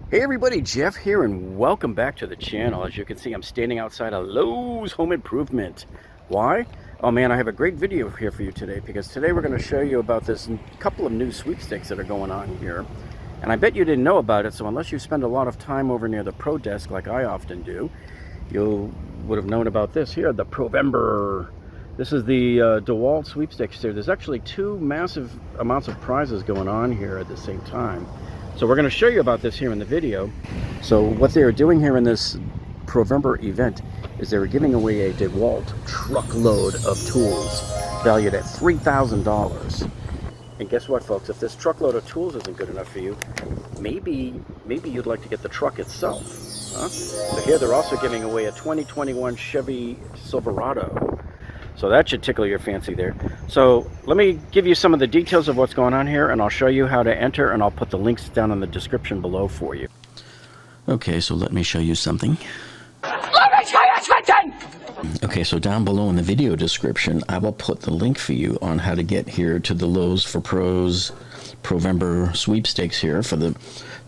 Hey everybody, Jeff here and welcome back to the channel. As you can see, I'm standing outside of Lowe's Home Improvement. Why? Oh man, I have a great video here for you today because today we're going to show you about this couple of new sweepstakes that are going on here. And I bet you didn't know about it, so unless you spend a lot of time over near the Pro Desk like I often do, you would have known about this here, the Provember. This is the Dewalt sweepstakes here. There's actually two massive amounts of prizes going on here at the same time. So we're going to show you about this here in the video. So what they are doing here in this Provember event is they were giving away a Dewalt truckload of tools valued at $3,000. And guess what, folks? If this truckload of tools isn't good enough for you, maybe you'd like to get the truck itself. Huh? So here they're also giving away a 2021 Chevy Silverado. So that should tickle your fancy there. So let me give you some of the details of what's going on here, and I'll show you how to enter, and I'll put the links down in the description below for you. Okay, so let me show you something. Okay, so down below in the video description, I will put the link for you on how to get here to the Lowe's for Pros Provember sweepstakes here for the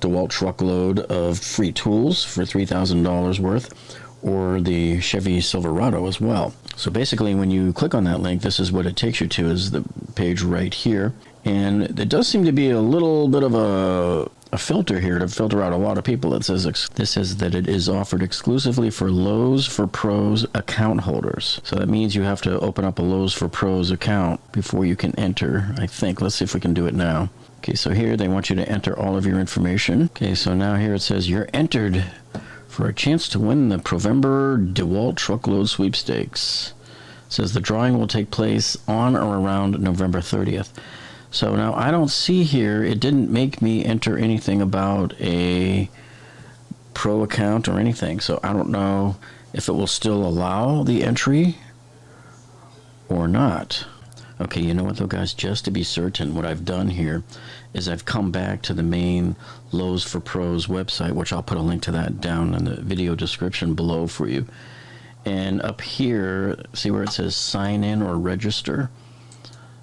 Dewalt truckload of free tools for $3,000 worth, or the Chevy Silverado as well. So basically when you click on that link, this is what it takes you to, is the page right here. And there does seem to be a little bit of a filter here to filter out a lot of people. It says this says that it is offered exclusively for Lowe's for Pros account holders. So that means you have to open up a Lowe's for Pros account before you can enter, I think. Let's see if we can do it now. Okay, so here they want you to enter all of your information. Okay, so now here it says you're entered for a chance to win the Provember Dewalt Truckload Sweepstakes. It says the drawing will take place on or around November 30th. So now I don't see here, it didn't make me enter anything about a pro account or anything. So I don't know if it will still allow the entry or not. Okay, you know what though, guys, just to be certain, what I've done here is I've come back to the main Lowe's for Pros website, which I'll put a link to that down in the video description below for you. And up here, see where it says sign in or register?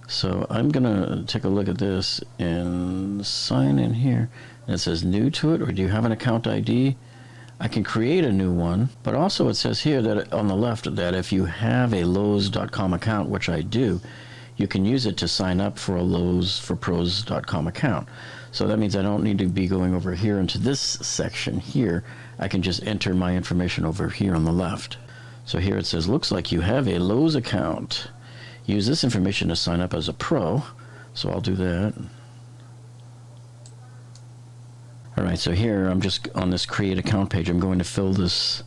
So I'm gonna take a look at this and sign in here. And it says new to it, or do you have an account ID? I can create a new one, but also it says here that on the left that if you have a Lowes.com account, which I do, you can use it to sign up for a lowesforpros.com account. So that means I don't need to be going over here into this section here. I can just enter my information over here on the left. So here it says, looks like you have a Lowe's account. Use this information to sign up as a pro. So I'll do that. All right, so here I'm just on this create account page. I'm going to fill this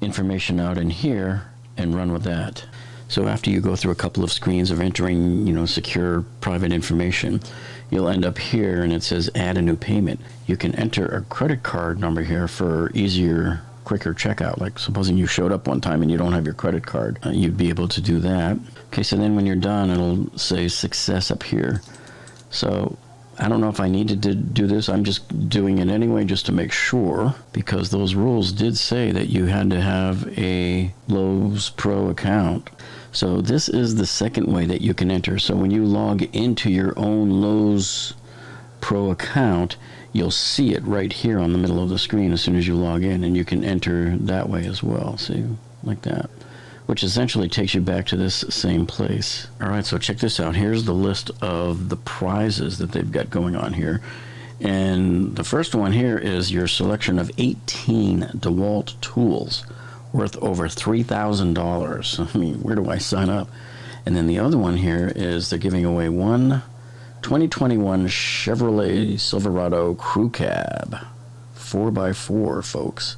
information out in here and run with that. So after you go through a couple of screens of entering, secure private information, you'll end up here and it says add a new payment. You can enter a credit card number here for easier, quicker checkout. Like supposing you showed up one time and you don't have your credit card, you'd be able to do that. Okay, so then when you're done, it'll say success up here. So I don't know if I needed to do this. I'm just doing it anyway just to make sure, because those rules did say that you had to have a Lowe's Pro account. So this is the second way that you can enter. So when you log into your own Lowe's Pro account, you'll see it right here on the middle of the screen as soon as you log in, and you can enter that way as well. See, like that, which essentially takes you back to this same place. All right, so check this out. Here's the list of the prizes that they've got going on here. And the first one here is your selection of 18 Dewalt tools worth over $3,000. I mean, where do I sign up? And then the other one here is they're giving away one 2021 Chevrolet Silverado Crew Cab 4x4, folks.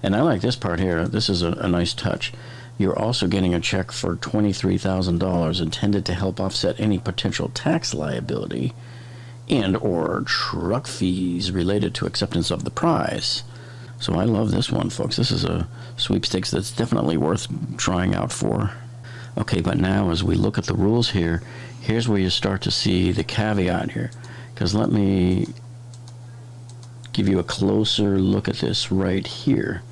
And I like this part here. This is a nice touch. You're also getting a check for $23,000 intended to help offset any potential tax liability and or truck fees related to acceptance of the prize. So I love this one, folks. This is a sweepstakes that's definitely worth trying out for. Okay, but now as we look at the rules here, here's where you start to see the caveat here. Because let me give you a closer look at this right here.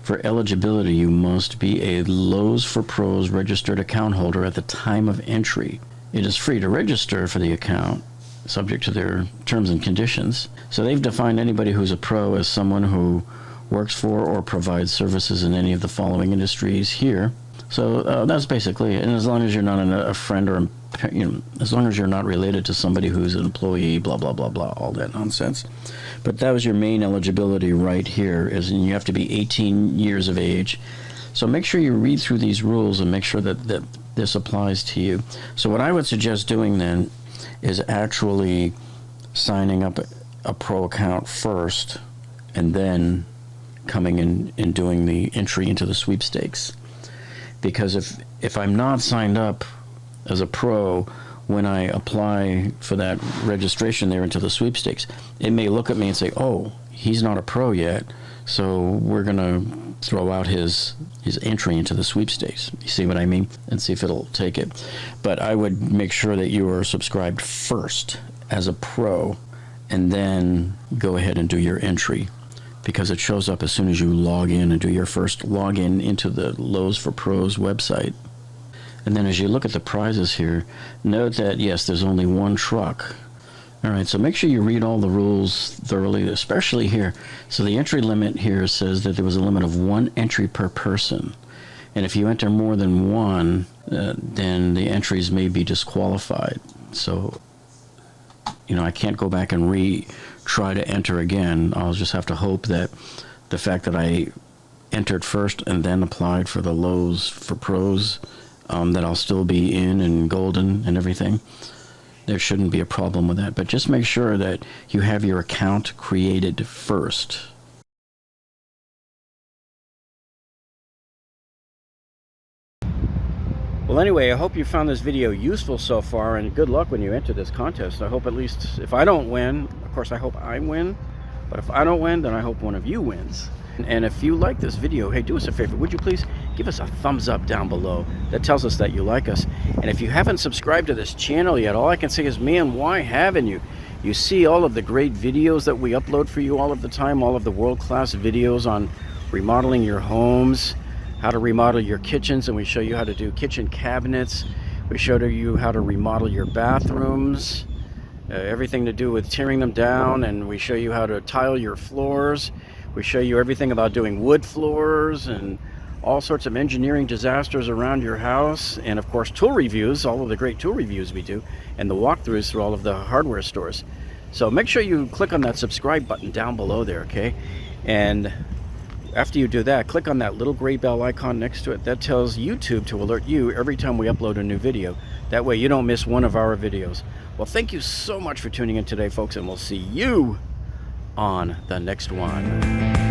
For eligibility, you must be a Lowe's for Pros registered account holder at the time of entry. It is free to register for the account subject to their terms and conditions. So they've defined anybody who's a pro as someone who works for or provides services in any of the following industries here. So that's basically it. And as long as you're not a friend or, as long as you're not related to somebody who's an employee, blah, blah, blah, blah, all that nonsense. But that was your main eligibility right here, and you have to be 18 years of age. So make sure you read through these rules and make sure that this applies to you. So what I would suggest doing then is actually signing up a pro account first and then coming in and doing the entry into the sweepstakes. Because if I'm not signed up as a pro when I apply for that registration there into the sweepstakes, it may look at me and say, oh, he's not a pro yet, so we're going to throw out his entry into the sweepstakes. You see what I mean? And see if it'll take it. But I would make sure that you are subscribed first as a pro and then go ahead and do your entry, because it shows up as soon as you log in and do your first login into the Lowe's for Pros website. And then as you look at the prizes here, note that, yes, there's only one truck. All right, so make sure you read all the rules thoroughly, especially here. So the entry limit here says that there was a limit of 1 entry per person. And if you enter more than one, then the entries may be disqualified. So, I can't go back and try to enter again. I'll just have to hope that the fact that I entered first and then applied for the Lowe's for Pros, that I'll still be in and golden and everything. There shouldn't be a problem with that. But just make sure that you have your account created first. Well, anyway, I hope you found this video useful so far, and good luck when you enter this contest. I hope at least, if I don't win, of course I hope I win, but if I don't win, then I hope one of you wins. And if you like this video, hey, do us a favor, would you please give us a thumbs up down below. That tells us that you like us. And if you haven't subscribed to this channel yet, all I can say is, man, why haven't you? You see all of the great videos that we upload for you all of the time, all of the world-class videos on remodeling your homes, how to remodel your kitchens, and we show you how to do kitchen cabinets. We show you how to remodel your bathrooms, everything to do with tearing them down, and we show you how to tile your floors. We show you everything about doing wood floors and all sorts of engineering disasters around your house, and of course tool reviews, all of the great tool reviews we do, and the walkthroughs through all of the hardware stores. So make sure you click on that subscribe button down below there, okay? And after you do that, click on that little gray bell icon next to it. That tells YouTube to alert you every time we upload a new video. That way you don't miss one of our videos. Well, thank you so much for tuning in today, folks, and we'll see you on the next one.